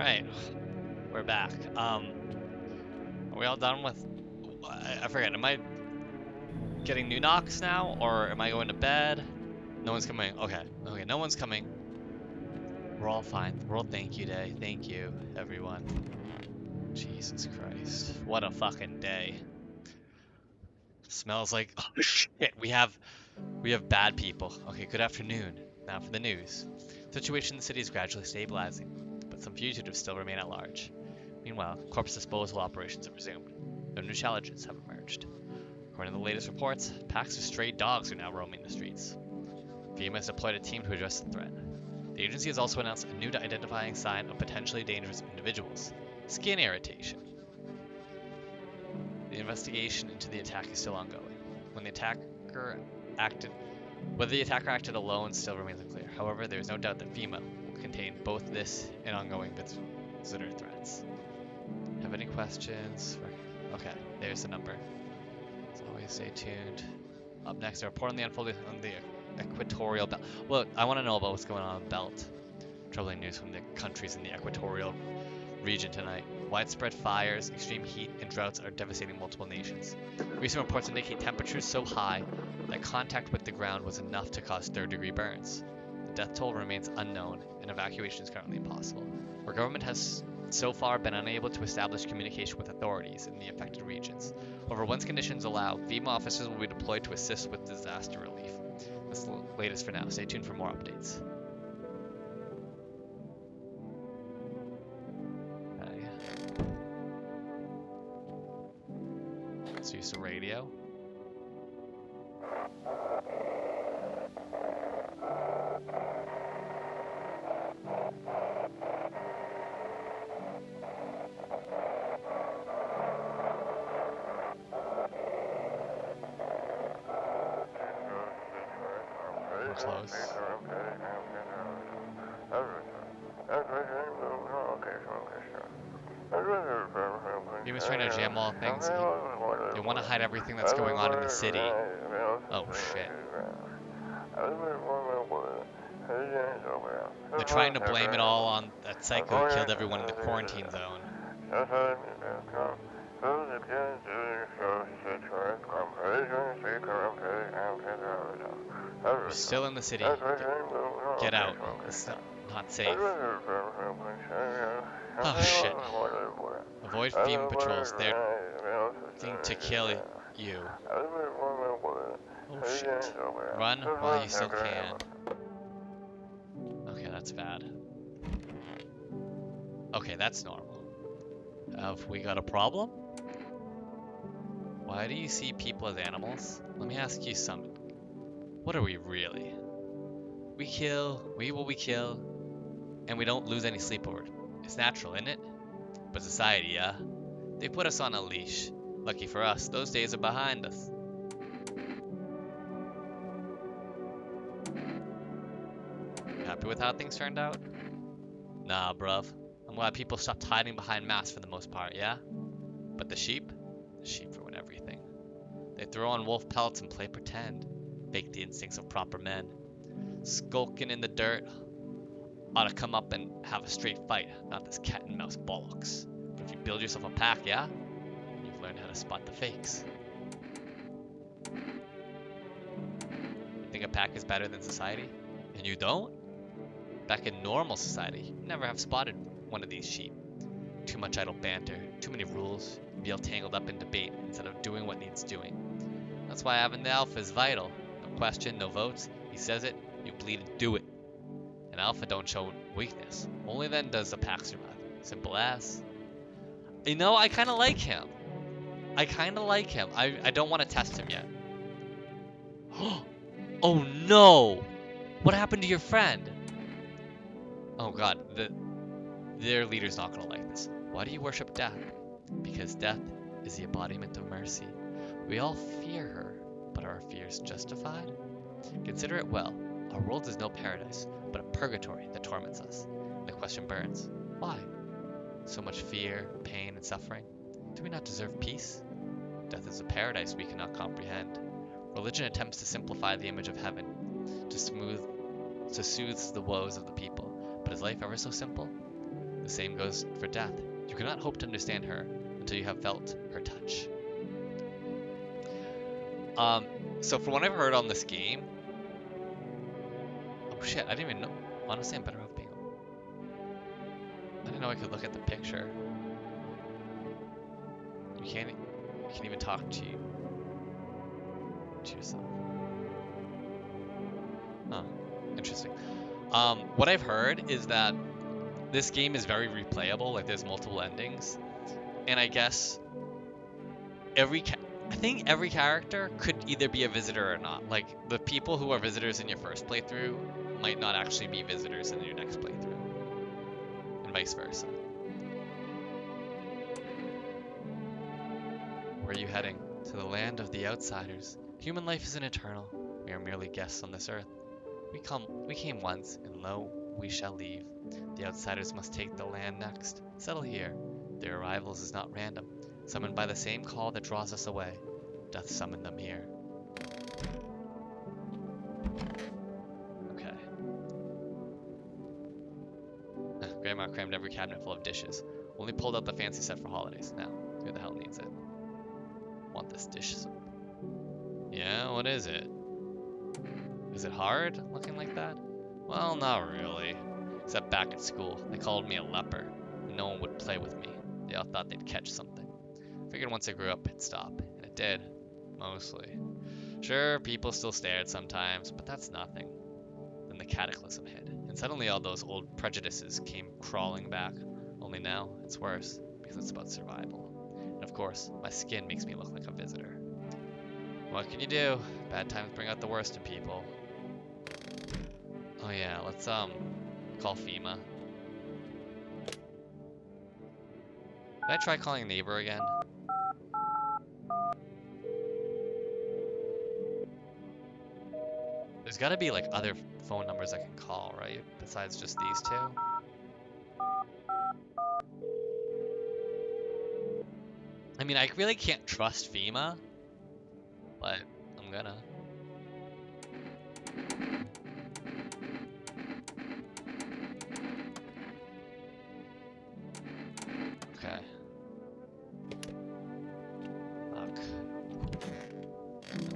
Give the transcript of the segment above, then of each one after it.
Alright, we're back. Are we all done with... I forget, am I getting new knocks now, or am I going to bed? No one's coming. Okay, no one's coming. We're all fine. World Thank You Day. Thank you, everyone. Jesus Christ. What a fucking day. Smells like... Oh, shit, we have bad people. Okay, good afternoon. Now for the news. The situation in the city is gradually stabilizing, but some fugitives still remain at large. Meanwhile, corpse disposal operations have resumed, though new challenges have emerged. According to the latest reports, packs of stray dogs are now roaming the streets. FEMA has deployed a team to address the threat. The agency has also announced a new identifying sign of potentially dangerous individuals: skin irritation. The investigation into the attack is still ongoing. Whether the attacker acted alone still remains unclear. However, there is no doubt that FEMA will contain both this and ongoing visitor threats. Have any questions? Okay, there's the number. As always, stay tuned. Up next, a report on the unfolding on the equatorial belt. Well, I want to know about what's going on in Belt. Troubling news from the countries in the equatorial region tonight. Widespread fires, extreme heat, and droughts are devastating multiple nations. Recent reports indicate temperatures so high that contact with the ground was enough to cause third-degree burns. The death toll remains unknown, and evacuation is currently impossible. Our government has so far been unable to establish communication with authorities in the affected regions. However, once conditions allow, FEMA officers will be deployed to assist with disaster relief. That's the latest for now. Stay tuned for more updates. Okay. Let's use the radio. Close. He was trying to jam all things. They want to hide everything that's going on in the city. Oh shit. They're trying to blame it all on that psycho who killed everyone in the quarantine zone. You're still in the city. Get out. It's not safe. Oh shit. Avoid FEMA patrols. They're looking to kill you. Oh shit. Run while you still can. Okay, that's bad. Okay, that's normal. Have we got a problem? Why do you see people as animals? Let me ask you something. What are we really? We kill, we will we kill, and we don't lose any sleep over it. It's natural, isn't it? But society, yeah? They put us on a leash. Lucky for us, those days are behind us. Happy with how things turned out? Nah, bruv. I'm glad people stopped hiding behind masks for the most part, yeah? But the sheep? The sheep ruin everything. They throw on wolf pelts and play pretend. Fake the instincts of proper men. Skulking in the dirt ought to come up and have a straight fight, not this cat and mouse bollocks. But if you build yourself a pack, yeah? You've learned how to spot the fakes. You think a pack is better than society? And you don't? Back in normal society, you'd never have spotted one of these sheep. Too much idle banter, too many rules, be all tangled up in debate instead of doing what needs doing. That's why having the alpha is vital. No question, no votes. He says it, you bleed and do it. An alpha don't show weakness. Only then does the pack survive. Simple as. You know, I kind of like him. I don't want to test him yet. Oh no! What happened to your friend? Oh god, their leader's not gonna like this. Why do you worship death? Because death is the embodiment of mercy. We all fear her, but are our fears justified? Consider it well. Our world is no paradise, but a purgatory that torments us. And the question burns. Why? So much fear, pain, and suffering. Do we not deserve peace? Death is a paradise we cannot comprehend. Religion attempts to simplify the image of heaven, to soothe the woes of the people. But is life ever so simple? The same goes for death. You cannot hope to understand her until you have felt her touch. So from what I've heard on this game, oh shit, I didn't even know. Honestly, I'm better off being. I didn't know I could look at the picture. You can't even talk to yourself. Huh. Interesting. What I've heard is that this game is very replayable. Like there's multiple endings, and I guess I think every character could either be a visitor or not. Like the people who are visitors in your first playthrough might not actually be visitors in your next playthrough, and vice versa. Where are you heading? To the land of the outsiders. Human life isn't eternal. We are merely guests on this earth. We came once, and lo, we shall leave. The outsiders must take the land next. Settle here. Their arrivals is not random. Summoned by the same call that draws us away. Doth summon them here. Okay. Grandma crammed every cabinet full of dishes. Only pulled out the fancy set for holidays. Now, who the hell needs it? Want this dish soap. Yeah, what is it? Is it hard looking like that? Well, not really. Except back at school, they called me a leper, and no one would play with me. They all thought they'd catch something. Figured once I grew up it'd stop, and it did. Mostly. Sure, people still stared sometimes, but that's nothing. Then the cataclysm hit, and suddenly all those old prejudices came crawling back. Only now, it's worse, because it's about survival. And of course, my skin makes me look like a visitor. What can you do? Bad times bring out the worst in people. Oh yeah, let's call FEMA. Did I try calling neighbor again? There's gotta be like other phone numbers I can call, right? Besides just these two? I mean, I really can't trust FEMA, but I'm gonna. Okay. Fuck.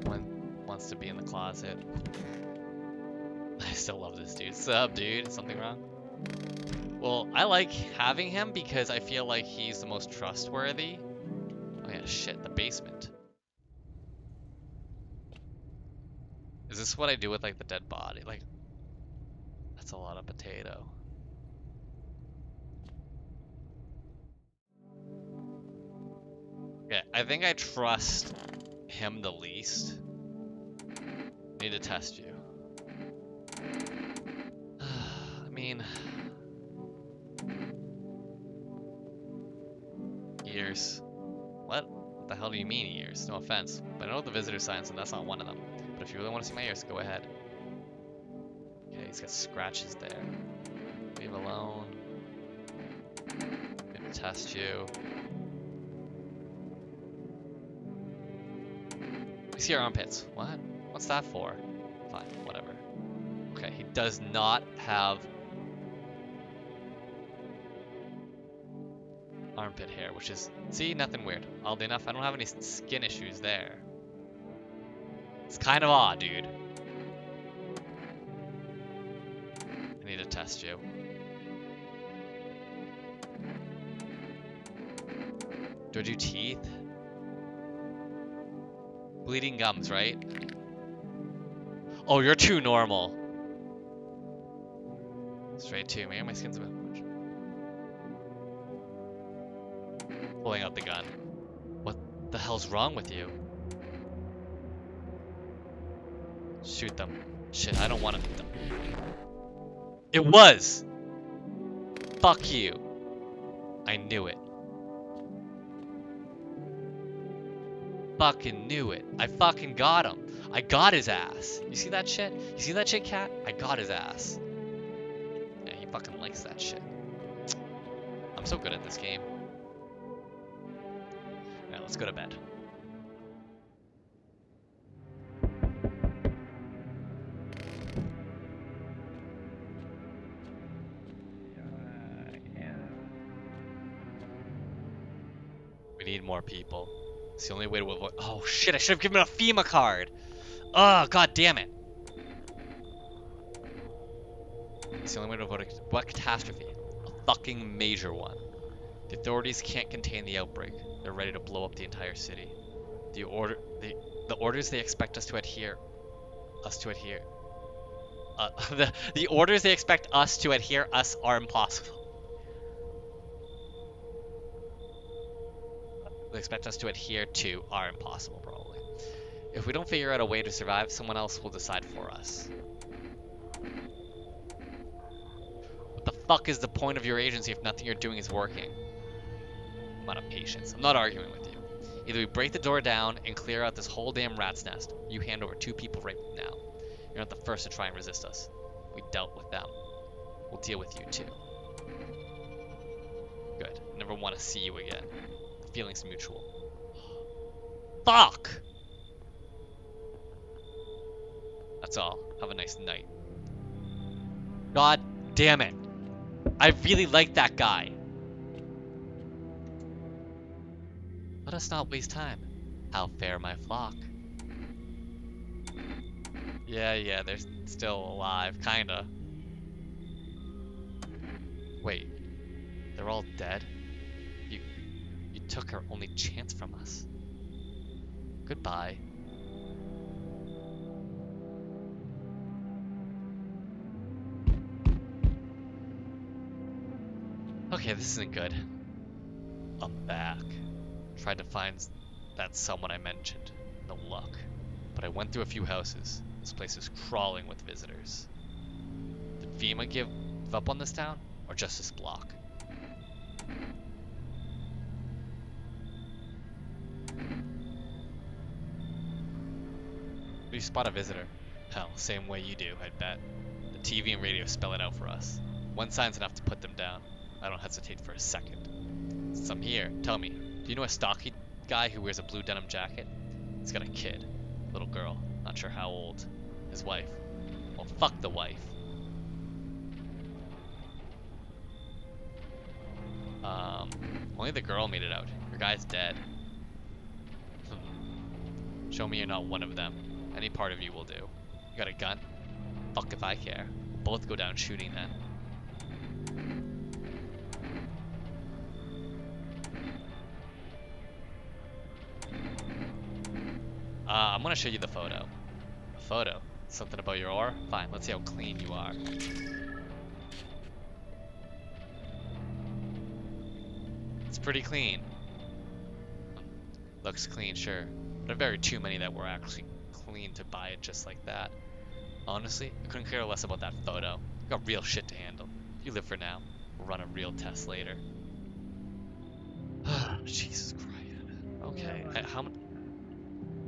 One wants to be in the closet. I still love this dude. Sup, dude? Something wrong? Well, I like having him because I feel like he's the most trustworthy. Oh yeah, shit, the basement. Is this what I do with like the dead body? Like, that's a lot of potato. Okay, I think I trust him the least. Need to test you. I mean, ears. What the hell do you mean ears? No offense, but I know the visitor signs and that's not one of them. But if you really want to see my ears, go ahead. Okay, he's got scratches there. Leave alone. I'm gonna test you. We see your armpits. What? What's that for? Fine, whatever. Okay, he does not have armpit hair, which is, see, nothing weird. Oddly enough, I don't have any skin issues there. It's kind of odd, dude. I need to test you. Do I do teeth? Bleeding gums, right? Oh, you're too normal. Straight to me. My skin's a bit much. Pulling out the gun. What the hell's wrong with you? Shoot them. Shit, I don't want to. It was! Fuck you. I knew it. Fucking knew it. I fucking got him. I got his ass. You see that shit? You see that shit, cat? I got his ass. Yeah, he fucking likes that shit. I'm so good at this game. Alright, let's go to bed. We need more people. It's the only way to avoid. Oh shit! I should have given a FEMA card. Oh god damn it! It's the only way to avoid what catastrophe? A fucking major one. The authorities can't contain the outbreak. They're ready to blow up the entire city. The orders they expect us to adhere. The orders they expect us to adhere us are impossible. They expect us to adhere to are impossible, probably. If we don't figure out a way to survive, someone else will decide for us. What the fuck is the point of your agency if nothing you're doing is working? I'm out of patience. I'm not arguing with you. Either we break the door down and clear out this whole damn rat's nest, or you hand over 2 people right now. You're not the first to try and resist us. We dealt with them. We'll deal with you too. Good. Never want to see you again. The feeling's mutual. Fuck! That's all. Have a nice night. God damn it. I really like that guy. Let us not waste time. How fare my flock? Yeah, they're still alive, kinda. Wait, they're all dead? You took our only chance from us. Goodbye. Okay, this isn't good. I'm back. Tried to find that someone I mentioned. No luck. But I went through a few houses. This place is crawling with visitors. Did FEMA give up on this town? Or just this block? We spot a visitor. Hell, same way you do, I'd bet. The TV and radio spell it out for us. One sign's enough to put them down. I don't hesitate for a second. Since I'm here, tell me, do you know a stocky guy who wears a blue denim jacket? He's got a kid. Little girl. Not sure how old. His wife. Well, fuck the wife. Only the girl made it out. Your guy's dead. Show me you're not one of them. Any part of you will do. You got a gun? Fuck if I care. We'll both go down shooting then. I'm gonna show you the photo. A photo? Something about your ore? Fine, let's see how clean you are. It's pretty clean. Looks clean, sure. But there are too many that were actually clean to buy it just like that. Honestly, I couldn't care less about that photo. You got real shit to handle. You live for now. We'll run a real test later. Jesus Christ. Okay,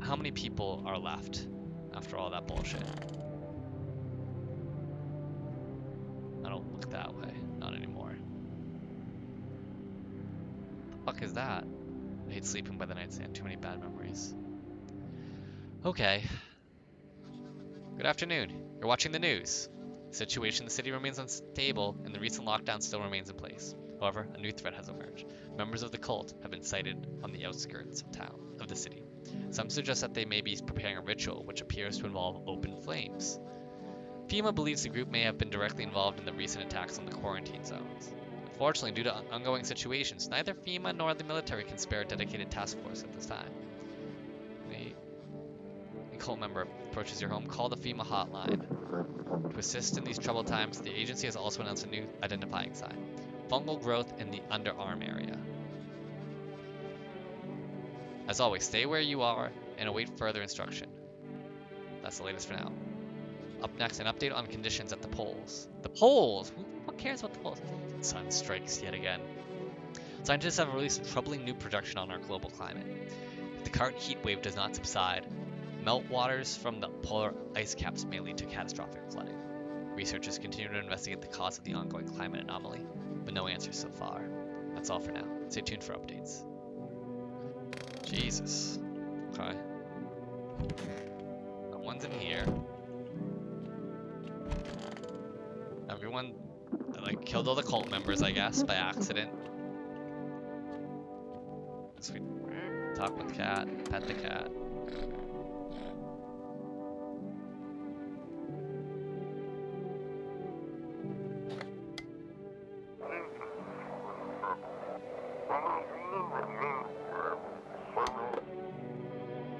how many people are left after all that bullshit? I don't look that way. Not anymore. What the fuck is that? I hate sleeping by the nightstand. Too many bad memories. Okay. Good afternoon. You're watching the news. The situation in the city remains unstable, and the recent lockdown still remains in place. However, a new threat has emerged. Members of the cult have been sighted on the outskirts of the city. Some suggest that they may be preparing a ritual which appears to involve open flames. FEMA believes the group may have been directly involved in the recent attacks on the quarantine zones. Unfortunately, due to ongoing situations, neither FEMA nor the military can spare a dedicated task force at this time. A cult member approaches your home, call the FEMA hotline. To assist in these troubled times, the agency has also announced a new identifying sign. Fungal growth in the underarm area. As always, stay where you are and await further instruction. That's the latest for now. Up next, an update on conditions at the poles. The poles? Who cares about the poles? The sun strikes yet again. Scientists have released a troubling new projection on our global climate. If the current heat wave does not subside, meltwaters from the polar ice caps may lead to catastrophic flooding. Researchers continue to investigate the cause of the ongoing climate anomaly, but no answers so far. That's all for now. Stay tuned for updates. Jesus. Okay. No one's in here. Everyone, like, killed all the cult members, I guess, by accident. Sweet. Talk with cat. Pet the cat.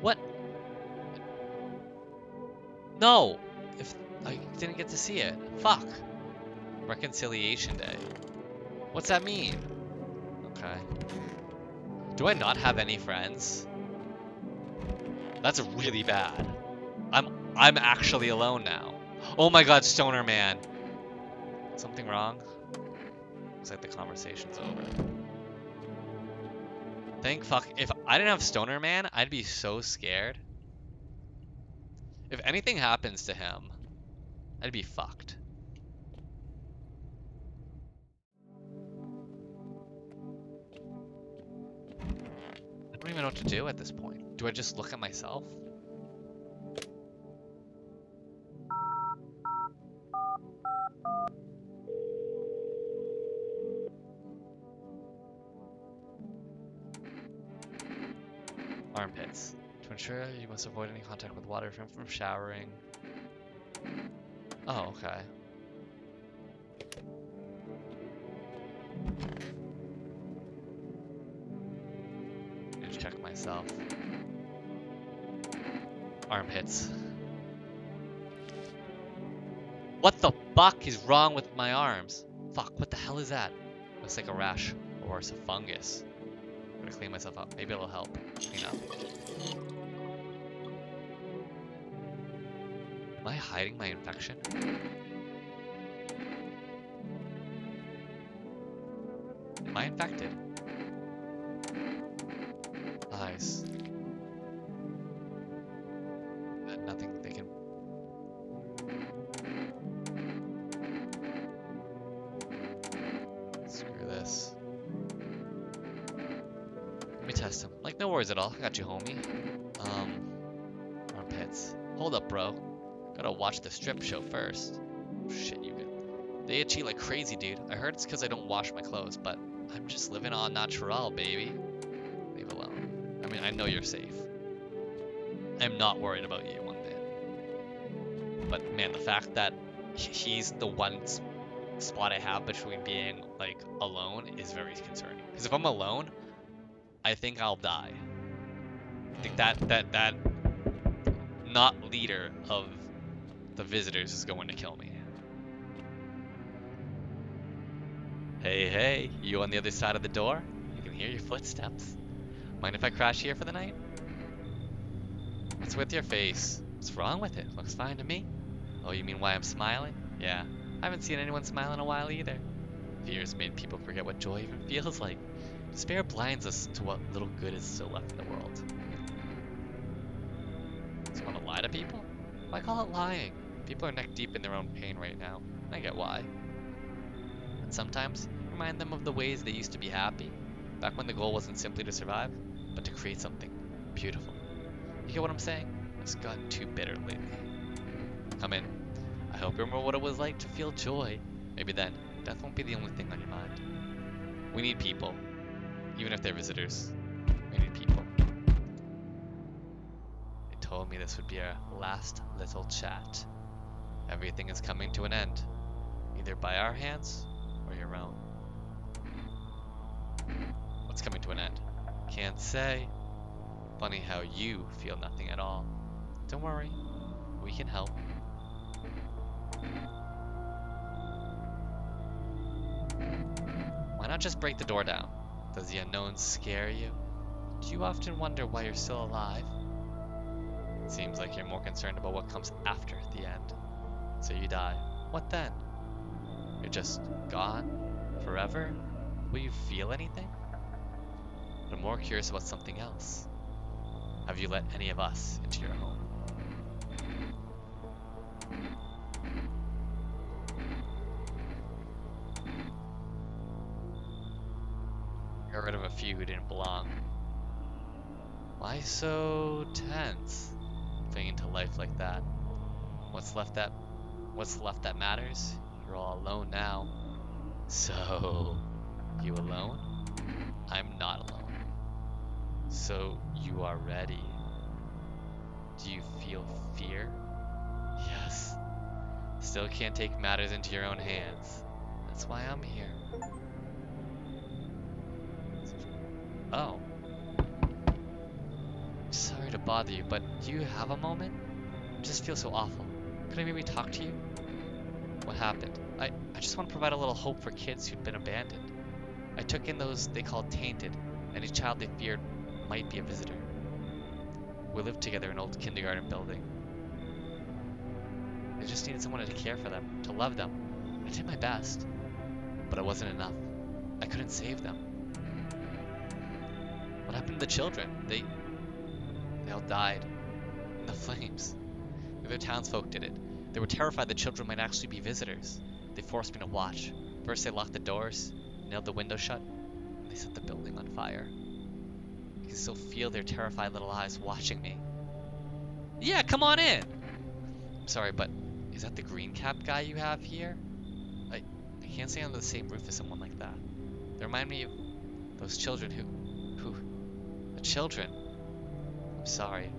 What? No! If I didn't get to see it. Fuck. Reconciliation Day. What's that mean? Okay. Do I not have any friends? That's really bad. I'm actually alone now. Oh my god, Stoner Man. Something wrong? Looks like the conversation's over. Thank fuck. If I didn't have Stoner Man, I'd be so scared. If anything happens to him, I'd be fucked. I don't even know what to do at this point. Do I just look at myself? Armpits. To ensure you must avoid any contact with water from showering. Oh, okay. Need to check myself. Armpits. What the fuck is wrong with my arms? Fuck, what the hell is that? Looks like a rash, or worse, a fungus. I'm gonna clean myself up. Maybe it'll help clean up. Am I hiding my infection? Am I infected? Eyes. Nothing they can... Screw this. Let me test him. Like, no worries at all. I got you, homie. Armpits. Hold up, bro. Gotta watch the strip show first. Shit, you good. They itchy like crazy, dude. I heard it's because I don't wash my clothes, but I'm just living on natural, baby. Leave alone. I mean, I know you're safe. I'm not worried about you one bit. But man, the fact that he's the one spot I have between being like alone is very concerning. Because if I'm alone, I think I'll die. I think that not leader of the visitors is going to kill me. Hey, hey, you on the other side of the door? I can hear your footsteps. Mind if I crash here for the night? What's with your face? What's wrong with it? Looks fine to me. Oh, you mean why I'm smiling? Yeah, I haven't seen anyone smile in a while either. Fears made people forget what joy even feels like. Despair blinds us to what little good is still left in the world. Do you want to lie to people? Why call it lying? People are neck deep in their own pain right now. I get why. And sometimes, remind them of the ways they used to be happy. Back when the goal wasn't simply to survive, but to create something beautiful. You get what I'm saying? I've just gotten too bitter lately. Come in. I hope you remember what it was like to feel joy. Maybe then, death won't be the only thing on your mind. We need people. Even if they're visitors. We need people. They told me this would be our last little chat. Everything is coming to an end. Either by our hands, or your own. What's coming to an end? Can't say. Funny how you feel nothing at all. Don't worry, we can help. Why not just break the door down? Does the unknown scare you? Do you often wonder why you're still alive? It seems like you're more concerned about what comes after the end. So you die. What then? You're just gone? Forever? Will you feel anything? But I'm more curious about something else. Have you let any of us into your home? Got rid of a few who didn't belong. Why so tense? Clinging to life like that. What's left that matters? You're all alone now. So, you alone? I'm not alone. So you are ready. Do you feel fear? Yes. Still can't take matters into your own hands. That's why I'm here. Oh. Sorry to bother you, but do you have a moment? I just feel so awful. Could I maybe talk to you? What happened? I just want to provide a little hope for kids who'd been abandoned. I took in those they called tainted. Any child they feared might be a visitor. We lived together in an old kindergarten building. They just needed someone to care for them, to love them. I did my best, but it wasn't enough. I couldn't save them. What happened to the children? They all died in the flames. The other townsfolk did it. They were terrified the children might actually be visitors. They forced me to watch. First they locked the doors, nailed the window shut, and they set the building on fire. I can still feel their terrified little eyes watching me. Yeah, come on in! I'm sorry, but is that the green cap guy you have here? I can't stay under the same roof as someone like that. They remind me of those children the children. I'm sorry.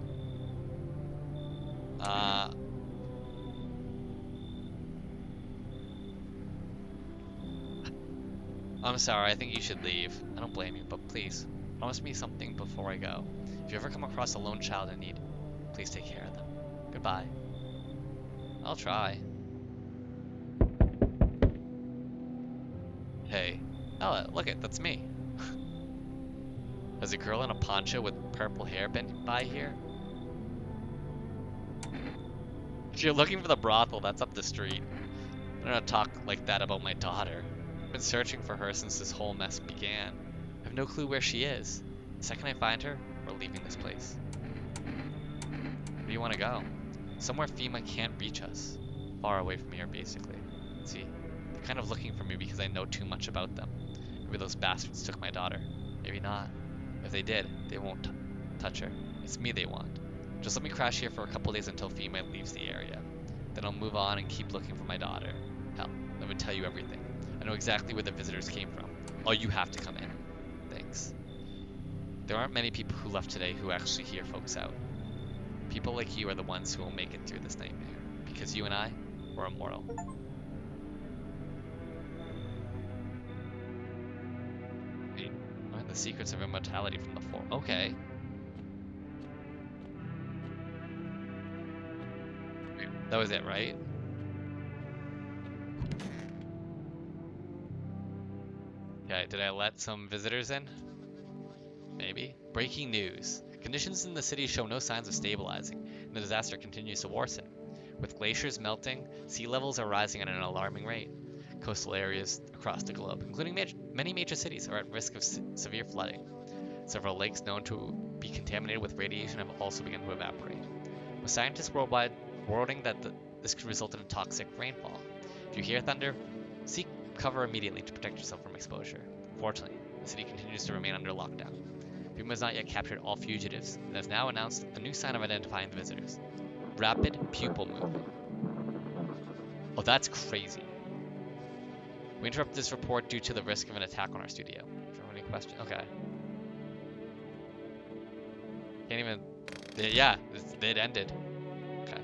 I'm sorry, I think you should leave. I don't blame you, but please, promise me something before I go. If you ever come across a lone child in need, please take care of them. Goodbye. I'll try. Hey. Oh, look it, that's me. Has a girl in a poncho with purple hair been by here? If you're looking for the brothel, that's up the street. I don't talk like that about my daughter. I've been searching for her since this whole mess began. I have no clue where she is. The second I find her, we're leaving this place. Where do you want to go? Somewhere FEMA can't reach us. Far away from here, basically. See, they're kind of looking for me because I know too much about them. Maybe those bastards took my daughter. Maybe not. If they did, they won't touch her. It's me they want. Just let me crash here for a couple days until FEMA leaves the area. Then I'll move on and keep looking for my daughter. Hell, let me tell you everything. I know exactly where the visitors came from. Oh, you have to come in. Thanks. There aren't many people who left today who actually hear folks out. People like you are the ones who will make it through this nightmare. Because you and I, we're immortal. Learn the secrets of immortality from the four. Okay. That was it, right? Okay, did I let some visitors in? Maybe. Breaking news. Conditions in the city show no signs of stabilizing, and the disaster continues to worsen. With glaciers melting, sea levels are rising at an alarming rate. Coastal areas across the globe, including many major cities, are at risk of severe flooding. Several lakes known to be contaminated with radiation have also begun to evaporate. With scientists worldwide warning that this could result in a toxic rainfall. If you hear thunder, seek cover immediately to protect yourself from exposure. Fortunately, the city continues to remain under lockdown. FEMA has not yet captured all fugitives and has now announced a new sign of identifying the visitors. Rapid pupil movement. Oh, that's crazy. We interrupt this report due to the risk of an attack on our studio. If you have any questions? Okay. Can't even... Yeah, it ended. Okay.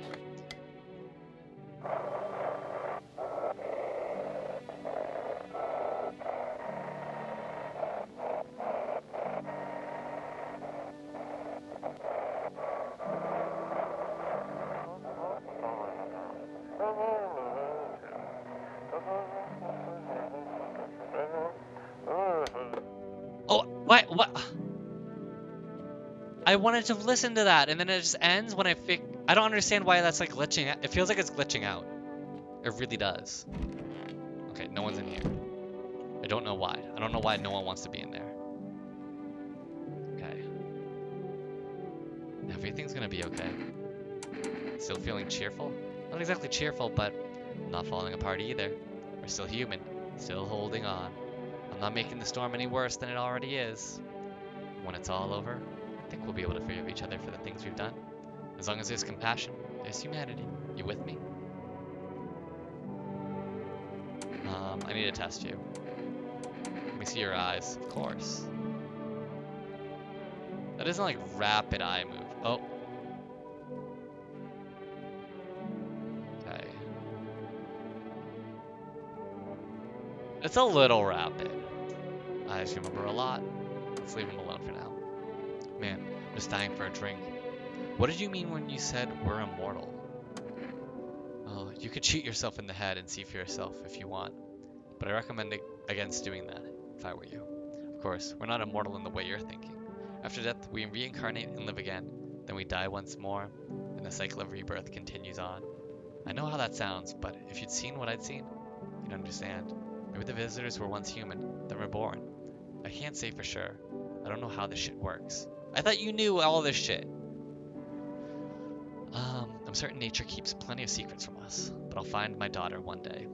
Oh, what? I wanted to listen to that, and then it just ends when I don't understand why that's like glitching out. It feels like it's glitching out. It really does. Okay, no one's in here. I don't know why. I don't know why no one wants to be in there. Okay. Everything's gonna be okay. Still feeling cheerful? Not exactly cheerful, but I'm not falling apart either. We're still human. Still holding on. I'm not making the storm any worse than it already is. When it's all over, I think we'll be able to forgive each other for the things we've done. As long as there's compassion, there's humanity. You with me? I need to test you. Let me see your eyes. Of course. That isn't like rapid eye move. Oh. Okay. It's a little rapid. I just remember a lot. Let's leave him alone for now. Man, I'm just dying for a drink. What did you mean when you said we're immortal? Oh, you could shoot yourself in the head and see for yourself if you want. But I recommend against doing that, if I were you. Of course, we're not immortal in the way you're thinking. After death, we reincarnate and live again. Then we die once more, and the cycle of rebirth continues on. I know how that sounds, but if you'd seen what I'd seen, you'd understand. Maybe the visitors were once human, then reborn. I can't say for sure. I don't know how this shit works. I thought you knew all this shit. I'm certain nature keeps plenty of secrets from us, but I'll find my daughter one day.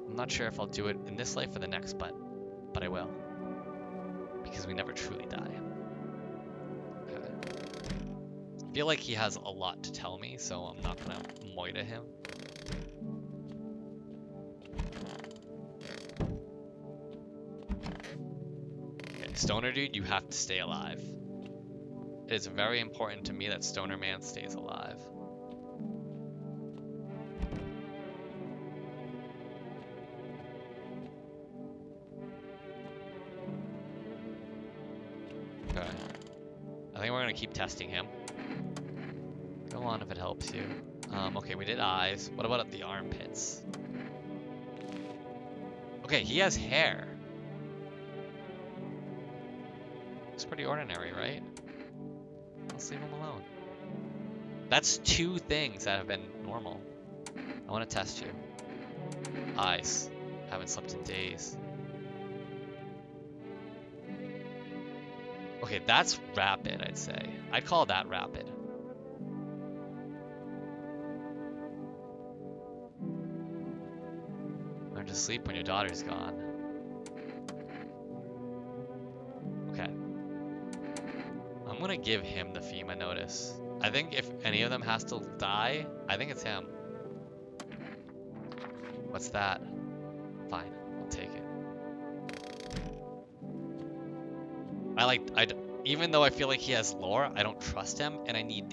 I'm not sure if I'll do it in this life or the next, but I will. Because we never truly die. Okay. I feel like he has a lot to tell me, so I'm not gonna moita him. Okay, Stoner dude, you have to stay alive. It is very important to me that Stoner man stays alive. Okay. I think we're gonna keep testing him. Go on if it helps you. Okay, we did eyes. What about the armpits? Okay, he has hair. It's pretty ordinary, right? Let's leave him alone. That's 2 things that have been normal. I want to test you. Eyes. Haven't slept in days. Okay, that's rapid, I'd say. I'd call that rapid. Learn to sleep when your daughter's gone. Okay. I'm gonna give him the FEMA notice. I think if any of them has to die, I think it's him. What's that? Fine, I'll take it. Even though I feel like he has lore, I don't trust him, and I need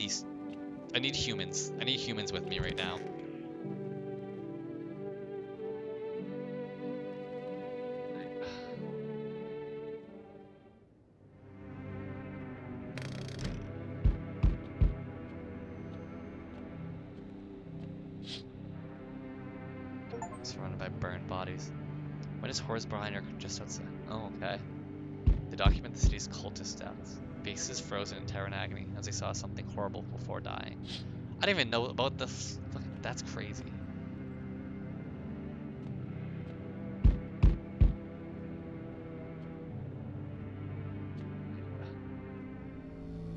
humans. I need humans with me right now. Surrounded by burned bodies. When is Horsbrunner just outside? Oh, okay. They document the city's cultist deaths. Faces frozen in terror and agony as they saw something horrible before dying. I didn't even know about this. Look, that's crazy.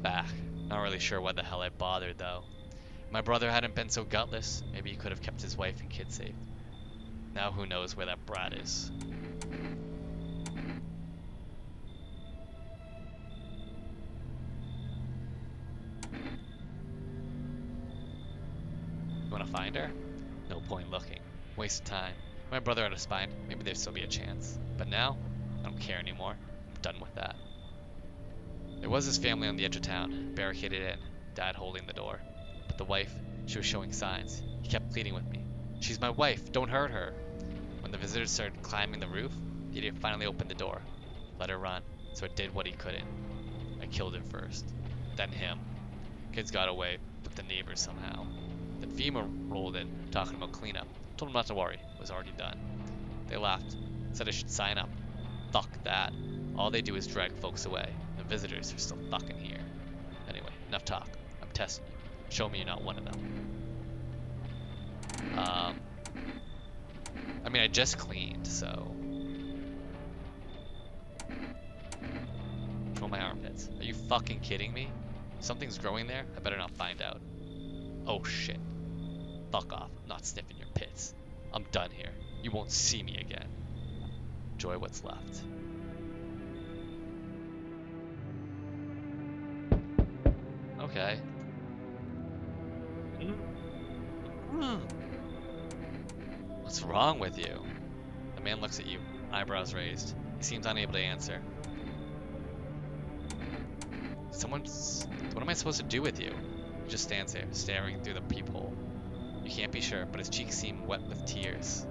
Back. Not really sure why the hell I bothered though. If my brother hadn't been so gutless, maybe he could have kept his wife and kids safe. Now who knows where that brat is. You wanna find her? No point looking. Waste of time. If my brother had a spine, maybe there'd still be a chance. But now, I don't care anymore. I'm done with that. There was his family on the edge of town, barricaded in, Dad holding the door. But the wife, she was showing signs. He kept pleading with me. She's my wife, don't hurt her. When the visitors started climbing the roof, the idiot finally opened the door. Let her run, so it did what he couldn't. I killed him first, then him. Kids got away, but the neighbors somehow. Then FEMA rolled in, talking about cleanup. Told him not to worry, it was already done. They laughed, said I should sign up. Fuck that. All they do is drag folks away. The visitors are still fucking here. Anyway, enough talk. I'm testing you. Show me you're not one of them. I mean, I just cleaned, so. Control my armpits. Are you fucking kidding me? If something's growing there, I better not find out. Oh shit. Fuck off. I'm not sniffing your pits. I'm done here. You won't see me again. Enjoy what's left. Okay. What's wrong with you? The man looks at you, eyebrows raised. He seems unable to answer. Someone's... What am I supposed to do with you? He just stands there, staring through the peephole. You can't be sure, but his cheeks seem wet with tears.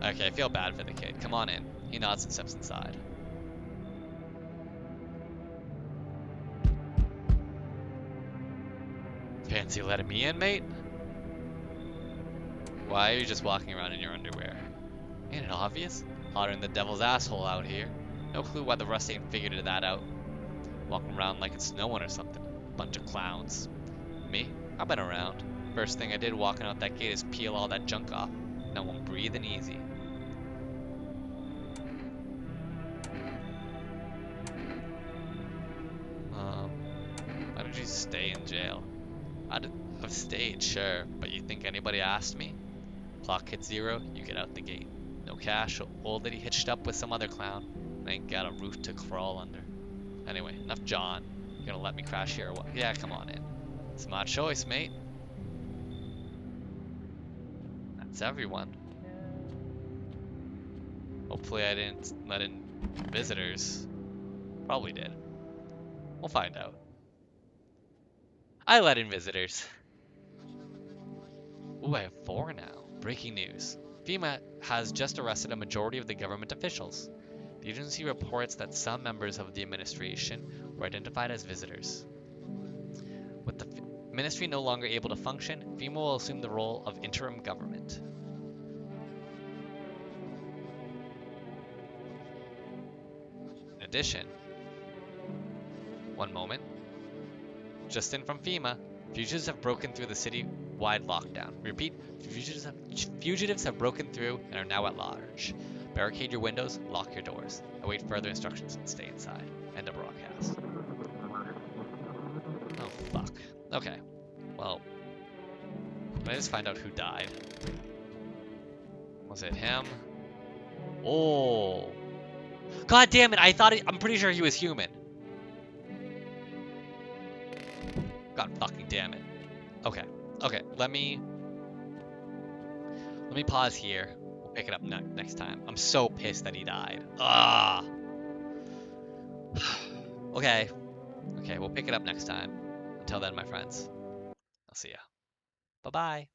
Okay, I feel bad for the kid. Come on in. He nods and steps inside. Fancy letting me in, mate? Why are you just walking around in your underwear? Ain't it obvious? Hotter than the devil's asshole out here. No clue why the rust ain't figured that out. Walking around like it's no one or something. Bunch of clowns. Me? I've been around. First thing I did walking out that gate is peel all that junk off. Now I'm breathing easy. Why did you stay in jail? I've stayed, sure, but you think anybody asked me? Clock hits 0, you get out the gate. No cash, old lady hitched up with some other clown. I ain't got a roof to crawl under. Anyway, enough John. You gonna let me crash here or what? Yeah, come on in. It's my choice, mate. That's everyone. Hopefully I didn't let in visitors. Probably did. We'll find out. I let in visitors. Ooh, I have 4 now. Breaking news. FEMA has just arrested a majority of the government officials. The agency reports that some members of the administration were identified as visitors. With the ministry no longer able to function, FEMA will assume the role of interim government. In addition, one moment, just in from FEMA, fugitives have broken through the city-wide lockdown. Repeat, fugitives have broken through and are now at large. Barricade your windows, lock your doors. Await further instructions and stay inside. End of broadcast. Oh, fuck. Okay. Well, let me just find out who died. Was it him? Oh. God damn it, I'm pretty sure he was human. God fucking damn it. Okay. Okay, let me pause here. We'll pick it up next time. I'm so pissed that he died. Ah. Okay. Okay, we'll pick it up next time. Until then, my friends, I'll see ya. Bye-bye.